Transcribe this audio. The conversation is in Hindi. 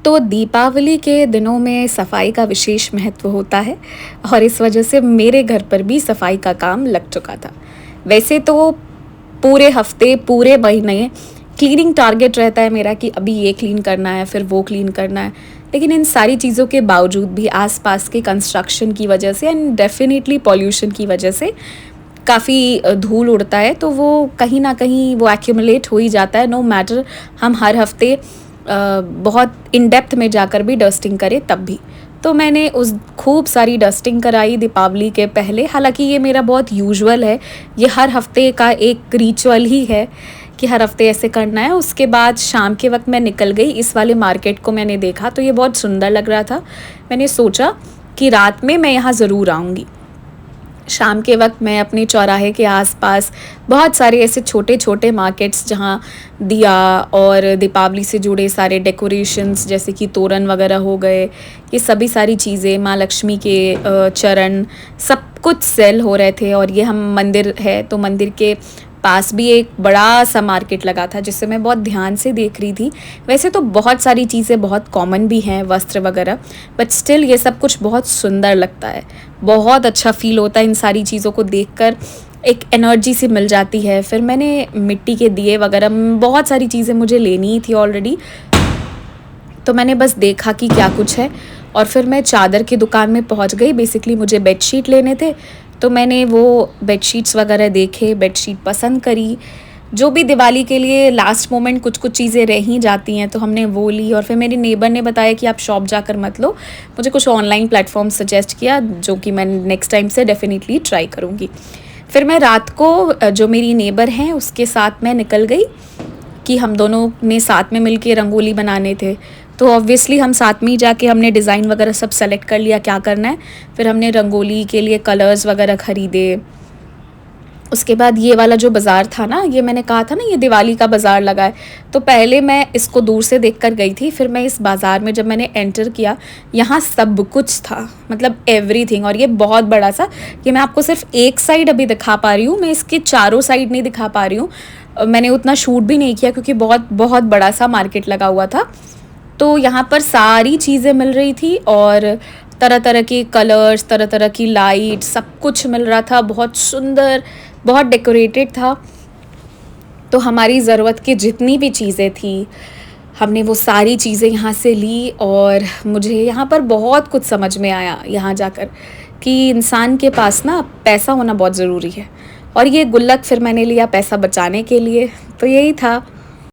तो दीपावली के दिनों में सफाई का विशेष महत्व होता है और इस वजह से मेरे घर पर भी सफाई का काम लग चुका था। वैसे तो पूरे हफ्ते, पूरे महीने क्लीनिंग टारगेट रहता है मेरा कि अभी ये क्लीन करना है, फिर वो क्लीन करना है। लेकिन इन सारी चीज़ों के बावजूद भी आसपास के कंस्ट्रक्शन की वजह से एंड डेफ़िनेटली पॉल्यूशन की वजह से काफ़ी धूल उड़ता है, तो वो कहीं न कहीं वो एक्यूमुलेट हो ही जाता है, नो मैटर हम हर हफ्ते बहुत इन डेप्थ में जाकर भी डस्टिंग करें तब भी। तो मैंने उस खूब सारी डस्टिंग कराई दीपावली के पहले, हालाँकि ये मेरा बहुत यूजुअल है, ये हर हफ्ते का एक रिचुअल ही है कि हर हफ्ते ऐसे करना है। उसके बाद शाम के वक़्त मैं निकल गई, इस वाले मार्केट को मैंने देखा तो ये बहुत सुंदर लग रहा था। मैंने सोचा कि रात में मैं यहाँ ज़रूर आऊँगी। शाम के वक़्त मैं अपने चौराहे के आस-पास बहुत सारे ऐसे छोटे-छोटे मार्केट्स जहाँ दिया और दीपावली से जुड़े सारे डेकोरेशंस जैसे कि तोरण वगैरह हो गए, ये सभी सारी चीज़ें, माँ लक्ष्मी के चरण, सब कुछ सेल हो रहे थे। और ये हम मंदिर है तो मंदिर के पास भी एक बड़ा-सा मार्केट लगा था जिसे मैं बहुत ध्यान से देख रही थी। वैसे तो बहुत सारी चीज़ें बहुत कॉमन भी हैं, वस्त्र वगैरह, बट स्टिल ये सब कुछ बहुत सुंदर लगता है। बहुत अच्छा फ़ील होता है इन सारी चीज़ों को देखकर, एक एनर्जी सी मिल जाती है। फिर मैंने मिट्टी के दिए वगैरह बहुत सारी चीज़ें मुझे लेनी ही थी ऑलरेडी, तो मैंने बस देखा कि क्या कुछ है और फिर मैं चादर की दुकान में पहुंच गई। बेसिकली मुझे बेडशीट लेने थे, तो मैंने वो बेडशीट्स वगैरह देखे, बेडशीट पसंद करी। जो भी दिवाली के लिए लास्ट मोमेंट कुछ-कुछ चीज़ें रह ही जाती हैं, तो हमने वो ली। और फिर मेरी नेबर ने बताया कि आप शॉप जाकर मत लो, मुझे कुछ ऑनलाइन प्लेटफ़ॉर्म सजेस्ट किया, जो कि मैं नेक्स्ट टाइम से डेफ़िनिटली ट्राई करूँगी। फिर मैं रात को जो मेरी नेबर हैं, उसके साथ मैं निकल गई कि हम दोनों ने साथ में मिलके रंगोली बनाने थे। तो ऑब्वियसली हम साथ में ही जाके हमने डिज़ाइन वगैरह सब सेलेक्ट कर लिया क्या करना है। फिर हमने रंगोली के लिए कलर्स वगैरह ख़रीदे। उसके बाद ये वाला जो बाज़ार था ना, ये मैंने कहा था ना ये दिवाली का बाज़ार लगा है, तो पहले मैं इसको दूर से देख कर गई थी। फिर मैं इस बाज़ार में जब मैंने एंटर किया, यहाँ सब कुछ था, मतलब एवरीथिंग। और ये बहुत बड़ा सा, ये मैं आपको सिर्फ एक साइड अभी दिखा पा रही हूँ, मैं इसके चारों साइड नहीं दिखा पा रही हूँ। मैंने उतना शूट भी नहीं किया क्योंकि बहुत बहुत बड़ा सा मार्केट लगा हुआ था। तो यहाँ पर सारी चीज़ें मिल रही थी और तरह तरह के कलर्स, तरह तरह की लाइट, सब कुछ मिल रहा था। बहुत सुंदर, बहुत डेकोरेटेड था। तो हमारी ज़रूरत की जितनी भी चीज़ें थी, हमने वो सारी चीज़ें यहाँ से ली। और मुझे यहाँ पर बहुत कुछ समझ में आया यहाँ जाकर कि इंसान के पास ना पैसा होना बहुत ज़रूरी है। और ये गुल्लक फिर मैंने लिया पैसा बचाने के लिए, तो यही था।